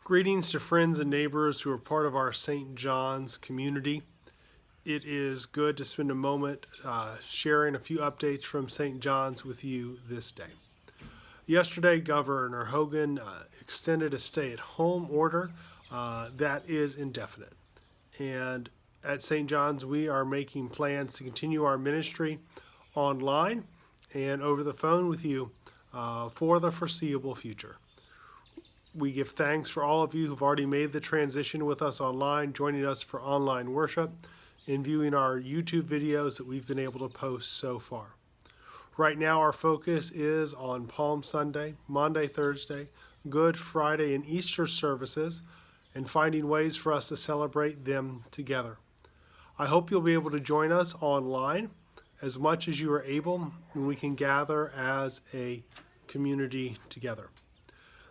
Greetings to friends and neighbors who are part of our St. John's community. It is good to spend a moment sharing a few updates from St. John's with you this day. Yesterday, Governor Hogan extended a stay-at-home order that is indefinite. And at St. John's, we are making plans to continue our ministry online and over the phone with you for the foreseeable future. We give thanks for all of you who've already made the transition with us online, joining us for online worship, and viewing our YouTube videos that we've been able to post so far. Right now, our focus is on Palm Sunday, Maundy, Thursday, Good Friday, and Easter services, and finding ways for us to celebrate them together. I hope you'll be able to join us online as much as you are able, and we can gather as a community together.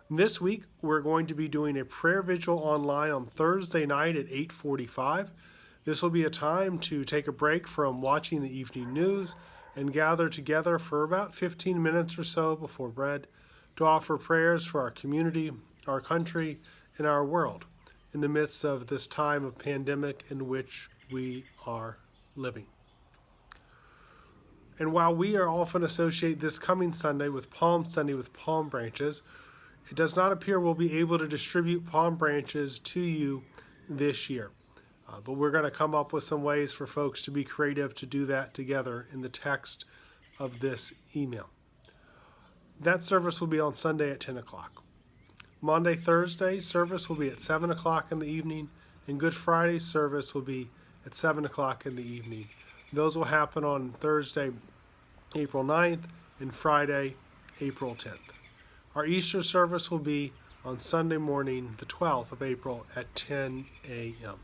This week, we're going to be doing a prayer vigil online on Thursday night at 8:45. This will be a time to take a break from watching the evening news and gather together for about 15 minutes or so before bread to offer prayers for our community, our country, and our world in the midst of this time of pandemic in which we are living. And while we are often associate this coming Sunday with Palm Sunday with palm branches, it does not appear we'll be able to distribute palm branches to you this year. But we're going to come up with some ways for folks to be creative to do that together in the text of this email. That service will be on Sunday at 10 o'clock. Maundy, Thursday service will be at 7 o'clock in the evening, and Good Friday service will be at 7 o'clock in the evening. Those will happen on Thursday, April 9th, and Friday, April 10th. Our Easter service will be on Sunday morning, the 12th of April at 10 a.m.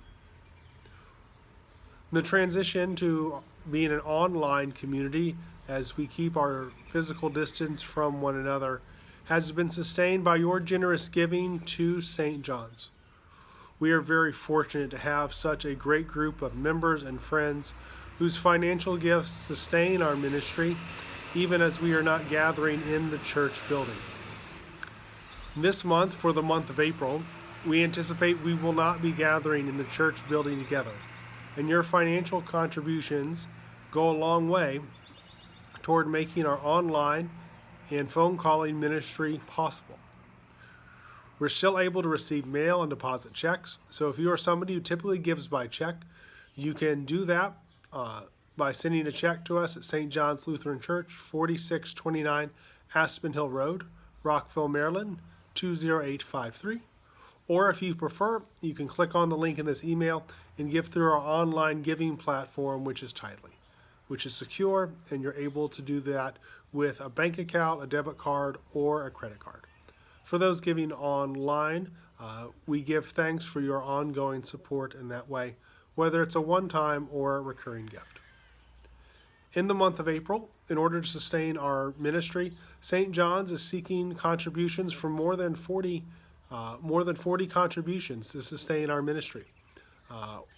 The transition to being an online community as we keep our physical distance from one another has been sustained by your generous giving to St. John's. We are very fortunate to have such a great group of members and friends whose financial gifts sustain our ministry, even as we are not gathering in the church building. This month, for the month of April, we anticipate we will not be gathering in the church building together, and your financial contributions go a long way toward making our online and phone calling ministry possible. We're still able to receive mail and deposit checks, so if you are somebody who typically gives by check, you can do that by sending a check to us at St. John's Lutheran Church, 4629 Aspen Hill Road, Rockville, Maryland, 20853. Or if you prefer, you can click on the link in this email and give through our online giving platform, which is Tidely, which is secure, and you're able to do that with a bank account, a debit card, or a credit card. For those giving online, we give thanks for your ongoing support in that way, whether it's a one-time or a recurring gift. In the month of April, in order to sustain our ministry, St. John's is seeking contributions from more than 40 contributions to sustain our ministry.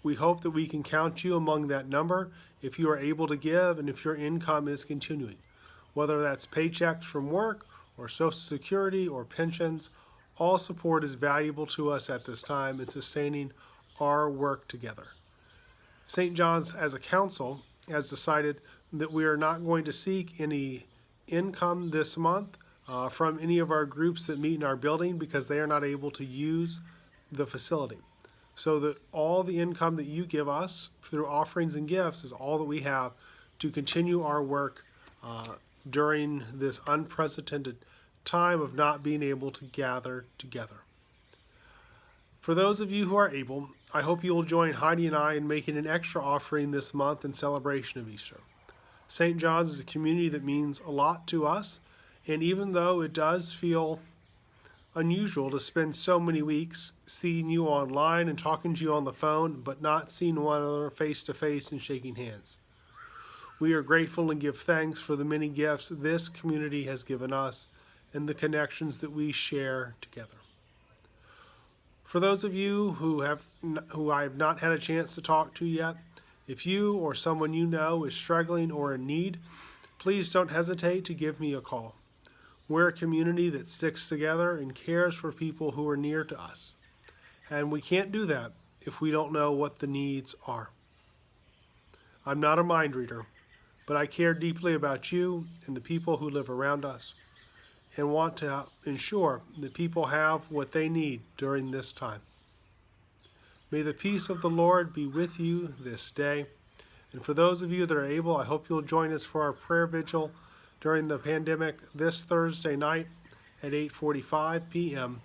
We hope that we can count you among that number if you are able to give and if your income is continuing. Whether that's paychecks from work or Social Security or pensions, all support is valuable to us at this time in sustaining our work together. St. John's as a council has decided that we are not going to seek any income this month from any of our groups that meet in our building because they are not able to use the facility. So that all the income that you give us through offerings and gifts is all that we have to continue our work during this unprecedented time of not being able to gather together. For those of you who are able, I hope you will join Heidi and I in making an extra offering this month in celebration of Easter. St. John's is a community that means a lot to us, and even though it does feel unusual to spend so many weeks seeing you online and talking to you on the phone, but not seeing one another face to face and shaking hands, we are grateful and give thanks for the many gifts this community has given us and the connections that we share together. For those of you who I have not had a chance to talk to yet, if you or someone you know is struggling or in need, please don't hesitate to give me a call. We're a community that sticks together and cares for people who are near to us. And we can't do that if we don't know what the needs are. I'm not a mind reader, but I care deeply about you and the people who live around us and want to ensure that people have what they need during this time. May the peace of the Lord be with you this day. And for those of you that are able, I hope you'll join us for our prayer vigil during the pandemic this Thursday night at 8:45 p.m.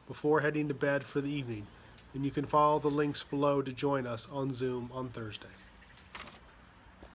before heading to bed for the evening. And you can follow the links below to join us on Zoom on Thursday.